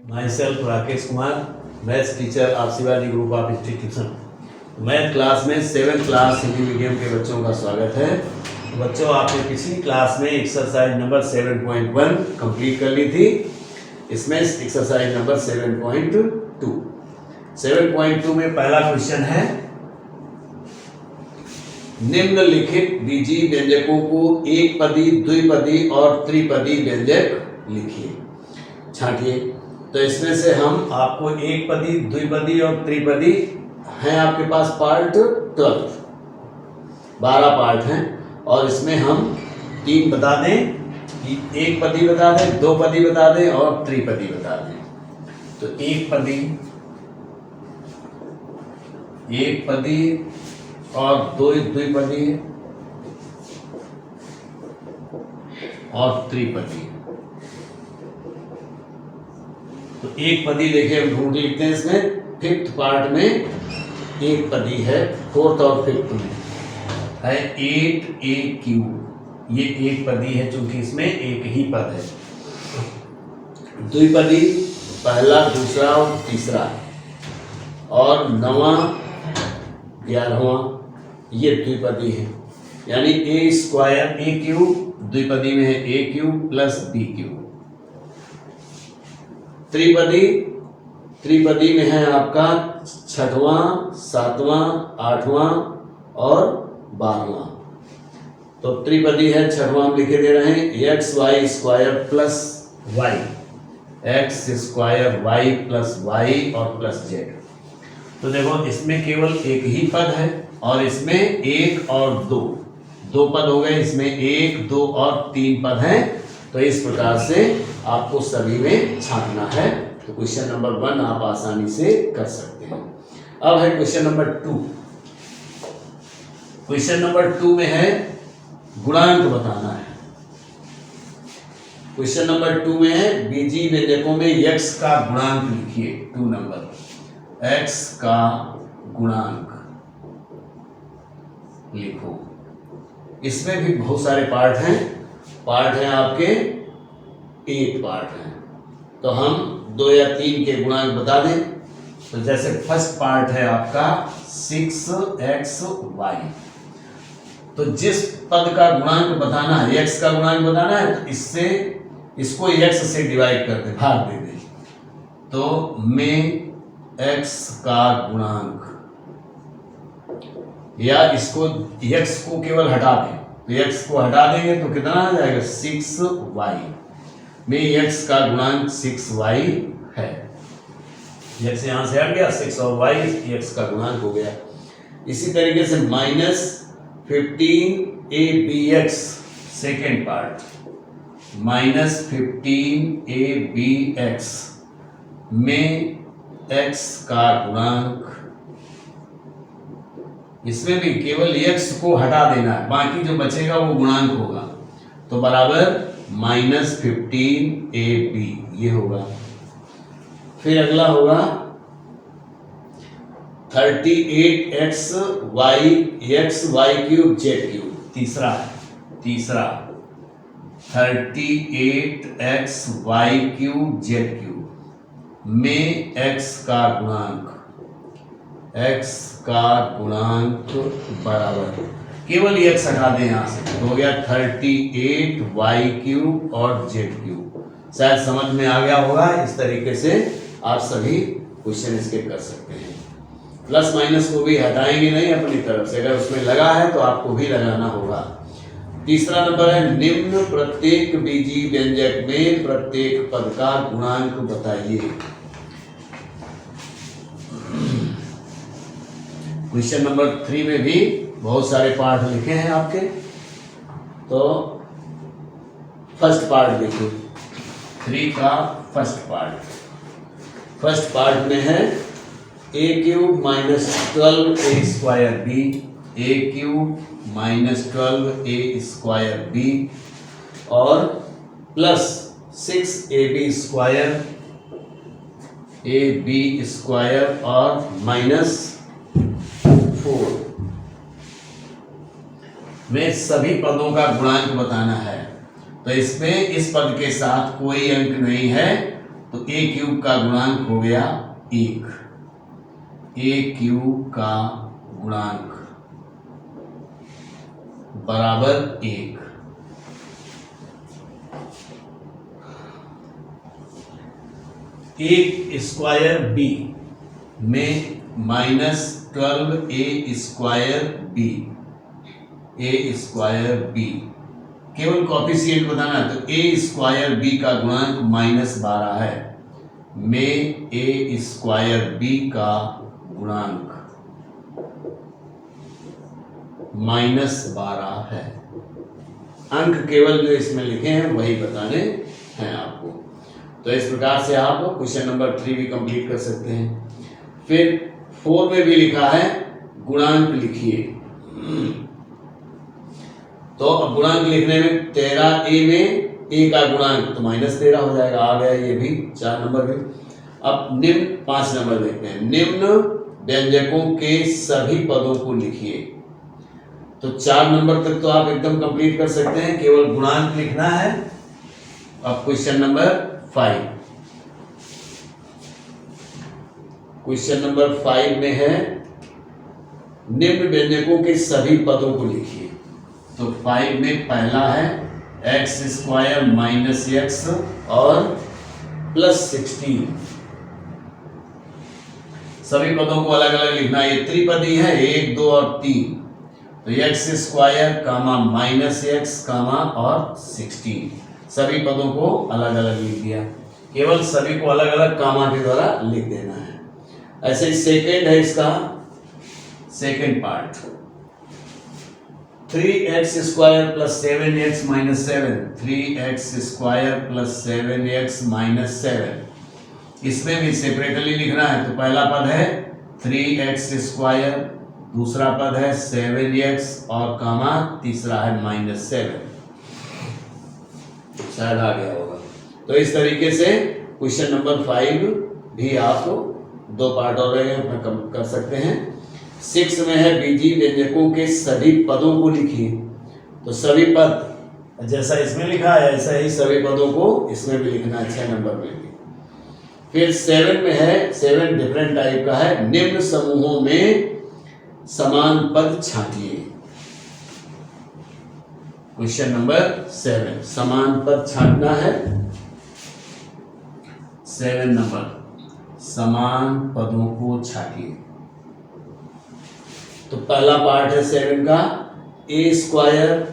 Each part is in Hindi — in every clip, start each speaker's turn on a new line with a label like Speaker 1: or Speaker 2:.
Speaker 1: My self Rakesh Kumar, maths teacher of Shivaji group of institution. Math class में 7th क्लास हिंदी मीडियम के बच्चों का स्वागत है। तो बच्चों, आपने पिछली क्लास में एक्सरसाइज नंबर 7.1 कंप्लीट कर ली थी। इसमें एक्सरसाइज नंबर 7.2 में पहला क्वेश्चन है, निम्नलिखित बीजीय व्यंजकों को एक पदी, द्विपदी और त्रिपदी व्यंजक लिखिए। छांटिए। तो इसमें से हम आपको एक पदी, द्विपदी और त्रिपदी हैं आपके पास पार्ट 12 पार्ट हैं, और इसमें हम 3 बता दें कि एक पदी बता दें, दो पदी बता दें और त्रिपदी बता दें। तो एक पदी और दो द्विपदी और त्रिपदी। तो एक पदी देखिए हम ढूंढ लिखते हैं। इसमें 5th पार्ट में एक पदी है, 4th और 5th में है 8AQ। ये एक पदी है चूंकि इसमें एक ही पद है। द्विपदी पहला, दूसरा और तीसरा, और 9वां 11वां ये द्विपदी है, यानी A² AQ द्विपदी में है AQ प्लस BQ। त्रिपदी में है आपका 6वां 7वां 8वां और 12वां। तो त्रिपदी है 6वां लिखे दे रहे हैं XY² plus Y, X² Y plus Y और प्लस Z। तो देखो, इसमें केवल एक ही पद है और इसमें 1 और 2 पद हो गए। इसमें 1, 2 और 3 पद हैं। तो इस प्रकार से आपको सभी में छांटना है। तो क्वेश्चन नंबर 1 आप आसानी से कर सकते हैं। अब है क्वेश्चन नंबर 2। क्वेश्चन नंबर 2 में है गुणांक बताना है। क्वेश्चन नंबर 2 में है बीजीय व्यंजकों में x का गुणांक लिखिए। 2 नंबर x का गुणांक लिखो। इसमें भी बहुत सारे पार्ट हैं आपके 8 पार्ट हैं। तो हम 2 या 3 के गुणांक बता दें। तो जैसे फर्स्ट पार्ट है आपका 6xy। तो जिस पद का गुणांक बताना है, x का गुणांक बताना है, तो इसको x से डिवाइड कर दे, भाग दे दे। तो में x का गुणांक, या इसको x को केवल हटा दें। तो x को हटा देंगे तो कितना आ जाएगा 6y में x का गुणांक 6y है। x यहां से हट गया, 6 और y x का गुणांक हो गया। इसी तरीके से -15abx सेकेंड पार्ट, -15abx में x का गुणांक, इसमें भी केवल x को हटा देना है, बाकी जो बचेगा वो गुणांक होगा। तो बराबर -15ab ये होगा। फिर अगला होगा 38xy3z3। तीसरा 38xy3z3 में x का गुणांक बराबर, केवल x हटा दें यहां से, तो हो गया 38y3 और z3। शायद समझ में आ गया होगा। इस तरीके से आप सभी क्वेश्चन इसके कर सकते हैं। प्लस माइनस को भी हटाएंगे नहीं अपनी तरफ से, अगर उसमें लगा है तो आपको भी लगाना होगा। तीसरा नंबर है, निम्न प्रत्येक बीजीय व्यंजक में प्रत्येक पद का गुणांक बताइए। क्वेश्चन नंबर 3 में भी बहुत सारे पार्ट लिखे हैं आपके। तो फर्स्ट पार्ट देखिए, 3 का फर्स्ट पार्ट में है a³ -12a² b और प्लस 6ab² और -4 में सभी पदों का गुणांक बताना है। तो इसमें इस पद के साथ कोई अंक नहीं है तो ए क्यूब का गुणांक हो गया 1, ए क्यूब का गुणांक बराबर 1। एक स्क्वायर बी में -12 ए स्क्वायर बी केवल कॉफिशिएंट बताना है, तो ए स्क्वायर बी का गुणांक -12 है, में ए स्क्वायर बी का गुणांक -12 है। अंक केवल जो इसमें लिखे हैं वही बताने हैं आपको। तो इस प्रकार से आप क्वेश्चन नंबर 3 भी कंप्लीट कर सकते हैं। फिर 4 में भी लिखा है गुणांक लिखिए। तो अब गुणांक लिखने में 13a में a का गुणांक तो -13 हो जाएगा, आ गया ये भी 4 नंबर में। अब निम्न 5 नंबर देखते हैं। निम्न व्यंजकों के सभी पदों को लिखिए। तो 4 नंबर तक तो आप एकदम कंप्लीट कर सकते हैं, केवल गुणांक लिखना है। अब क्वेश्चन नंबर 5, क्वेश्चन नंबर 5 में है निम्न व्यंजकों के सभी पदों को लिखिए। तो 5 में पहला है x² - x और +16। सभी पदों को अलग अलग लिखना है, ये त्रिपदी है 1, 2 और 3। तो x², -x, और 16 सभी पदों को अलग अलग लिख दिया। केवल सभी को अलग अलग कामा के द्वारा लिख देना है। ऐसे ही सेकेंड है इसका second part, 3x² + 7x - 7, 3x² + 7x - 7। इसमें भी सेपरेटली लिखना है। तो पहला पद है 3x², दूसरा पद है 7x और कामा तीसरा है -7। शायद आ गया होगा। तो इस तरीके से क्वेश्चन नंबर 5 भी आप 2 पार्ट और कर सकते हैं। 6 में है बीजी व्यंजकों के सभी पदों को लिखिए। तो सभी पद जैसा इसमें लिखा है ऐसा ही सभी पदों को इसमें भी लिखना है 6 नंबर में भी। फिर 7 में है, 7 डिफरेंट टाइप का है, निम्न समूहों में समान पद छांटिए। क्वेश्चन नंबर 7 समान पद छांटना है। 7 नंबर समान पदों को छांटिए। तो पहला पार्ट है 7 का a²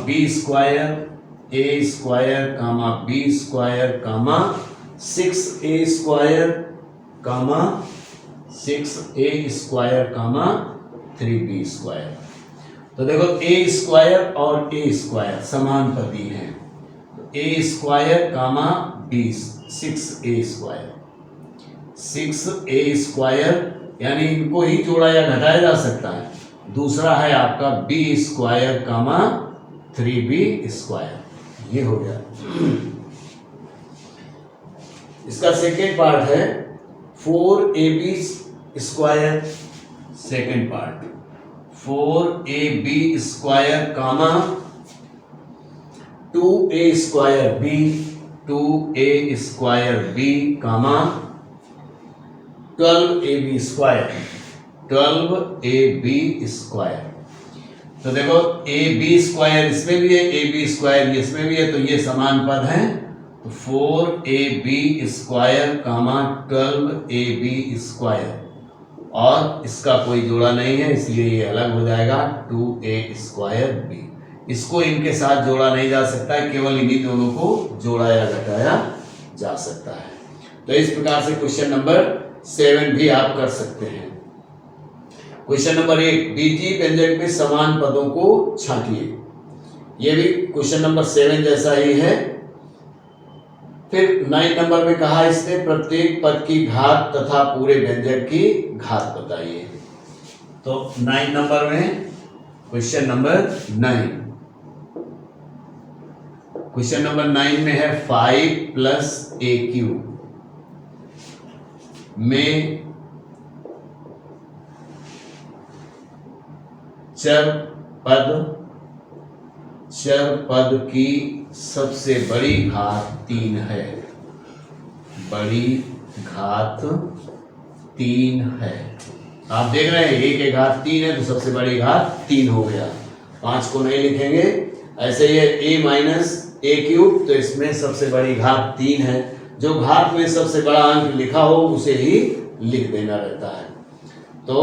Speaker 1: b² a² b², 6a², 6a², 3b²। तो देखो a² और a² समान पदी हैं। a², b 6a², 6a² यानी इनको ही जोड़ा या घटाया जा सकता है। दूसरा है आपका b², 3b²। ये हो गया। इसका सेकेंड पार्ट है 4ab²। Second part 4ab², 2a²b, 2a²b, 12ab², 12ab²। तो देखो ab² इसमें भी है, ab² इसमें भी है, तो ये समान पद हैं। तो 4ab², 12ab², और इसका कोई जोड़ा नहीं है इसलिए ये अलग हो जाएगा 2a²b। इसको इनके साथ जोड़ा नहीं जा सकता है, केवल इन्हीं दोनों को जोड़ा या घटाया जा सकता है। तो इस प्रकार से क्वेश्चन नंबर 7 भी आप कर सकते हैं। क्वेश्चन नंबर 1 बीजी व्यंजक में समान पदों को छांटिए। ये भी क्वेश्चन नंबर 7 जैसा ही है। फिर 9 नंबर में कहा इसने प्रत्येक पद की घात तथा पूरे व्यंजक की घात बताइए। तो 9 नंबर में क्वेश्चन नंबर 9, क्वेश्चन नंबर 9 में है 5 + a³ में चर पद की सबसे बड़ी घात 3 है। बड़ी घात 3 है। आप देख रहे हैं a के घात 3 है तो सबसे बड़ी घात 3 हो गया। 5 को नहीं लिखेंगे, ऐसे ये a माइनस ए क्यूब, तो इसमें सबसे बड़ी घात 3 है। जो घात में सबसे बड़ा अंक लिखा हो उसे ही लिख देना रहता है। तो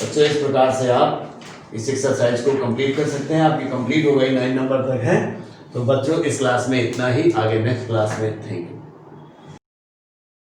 Speaker 1: बच्चों इस प्रकार से आप इस एक्सरसाइज को कंप्लीट कर सकते हैं। आपकी कंप्लीट हो गई, 9 नंबर तक है। तो बच्चों इस क्लास में इतना ही, आगे नेक्स्ट क्लास में थैंक यू।